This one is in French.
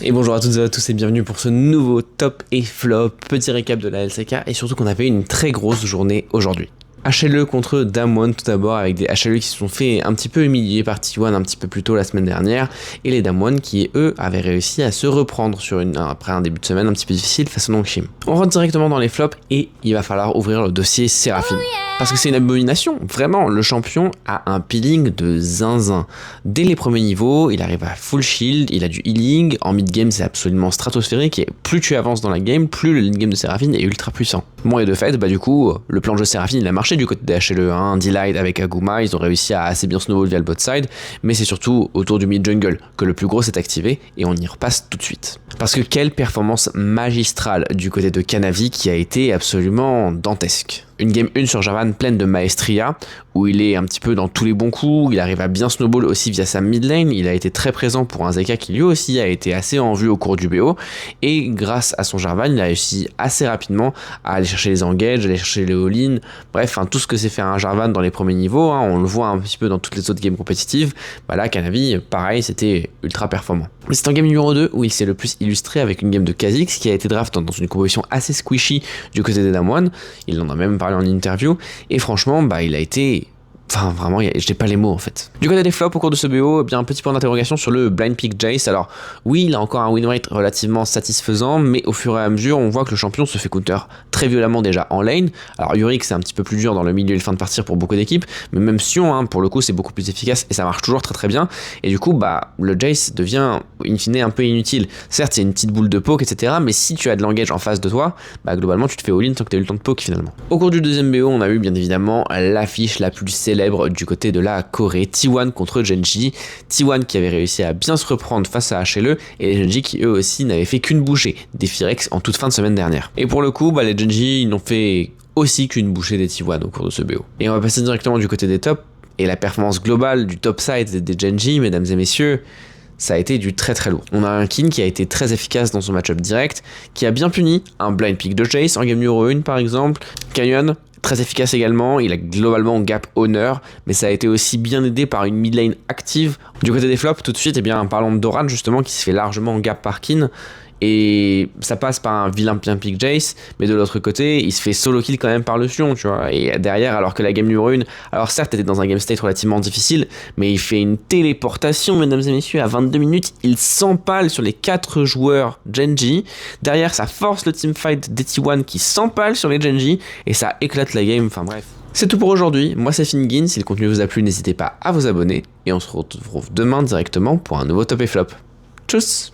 Et bonjour à toutes et à tous et bienvenue pour ce nouveau top et flop, petit récap de la LCK et surtout qu'on avait une très grosse journée aujourd'hui. HLE contre Damwon tout d'abord avec des HLE qui se sont fait un petit peu humilier par T1 un petit peu plus tôt la semaine dernière et les Damwon qui eux avaient réussi à se reprendre après un début de semaine un petit peu difficile face au Nongshim. On rentre directement dans les flops et il va falloir ouvrir le dossier Seraphine. Parce que c'est une abomination, vraiment, le champion a un peeling de zinzin. Dès les premiers niveaux, il arrive à full shield, il a du healing, en mid-game c'est absolument stratosphérique et plus tu avances dans la game, plus le game de Seraphine est ultra puissant. Bon et de fait, du coup, le plan de jeu Seraphine il a marché du côté des HLE, hein. Delight avec Aguma, ils ont réussi à assez bien snowball via le bot side, mais c'est surtout autour du mid-jungle que le plus gros s'est activé et on y repasse tout de suite. Parce que quelle performance magistrale du côté de Kanavi qui a été absolument dantesque. Une game 1 sur Jarvan pleine de maestria, où il est un petit peu dans tous les bons coups, il arrive à bien snowball aussi via sa mid lane, il a été très présent pour un Zeka qui lui aussi a été assez en vue au cours du BO, et grâce à son Jarvan, il a réussi assez rapidement à aller chercher les engages, aller chercher les all-in, bref, tout ce que c'est faire un Jarvan dans les premiers niveaux, hein, on le voit un petit peu dans toutes les autres games compétitives, là Kanavi, pareil, c'était ultra performant. Mais c'est en game numéro 2 où il s'est le plus illustré avec une game de Kha'Zix qui a été draft dans une composition assez squishy du côté des Damwon, il en a même parlé en interview, et franchement, il a été... Enfin, vraiment, j'ai pas les mots en fait. Du côté des flops au cours de ce BO, un petit point d'interrogation sur le blind pick Jayce. Alors, oui, il a encore un win rate relativement satisfaisant, mais au fur et à mesure, on voit que le champion se fait counter très violemment déjà en lane. Alors, Yorick, c'est un petit peu plus dur dans le milieu et le fin de partir pour beaucoup d'équipes, mais même Sion, pour le coup, c'est beaucoup plus efficace et ça marche toujours très bien. Et du coup, le Jayce devient in fine un peu inutile. Certes, c'est une petite boule de poke, etc., mais si tu as de l'engage en face de toi, globalement, tu te fais all-in tant que tu as eu le temps de poke finalement. Au cours du deuxième BO, on a eu bien évidemment l'affiche la plus célèbre du côté de la Corée, T1 contre Genji. T1 qui avait réussi à bien se reprendre face à HLE et les Genji qui eux aussi n'avaient fait qu'une bouchée des Firex en toute fin de semaine dernière. Et pour le coup, les Genji ils n'ont fait aussi qu'une bouchée des T1 au cours de ce BO. Et on va passer directement du côté des tops et la performance globale du top side des Genji, mesdames et messieurs, ça a été du très lourd. On a un Kin qui a été très efficace dans son match-up direct, qui a bien puni un blind pick de Jayce en game numéro 1 par exemple. Canyon, très efficace également, il a globalement gap honneur, mais ça a été aussi bien aidé par une mid lane active. Du côté des flops, tout de suite, parlons de Doran justement qui se fait largement gap par Kin. Et ça passe par un vilain bien pick Jayce, mais de l'autre côté, il se fait solo kill quand même par le Sion, tu vois. Et derrière, alors que la game numéro 1, alors certes, était dans un game state relativement difficile, mais il fait une téléportation, mesdames et messieurs, à 22 minutes, il s'empale sur les 4 joueurs Genji. Derrière, ça force le teamfight des T1 qui s'empale sur les Genji, et ça éclate la game, enfin bref. C'est tout pour aujourd'hui, moi c'est Fingin, si le contenu vous a plu, n'hésitez pas à vous abonner, et on se retrouve demain directement pour un nouveau top et flop. Tchuss!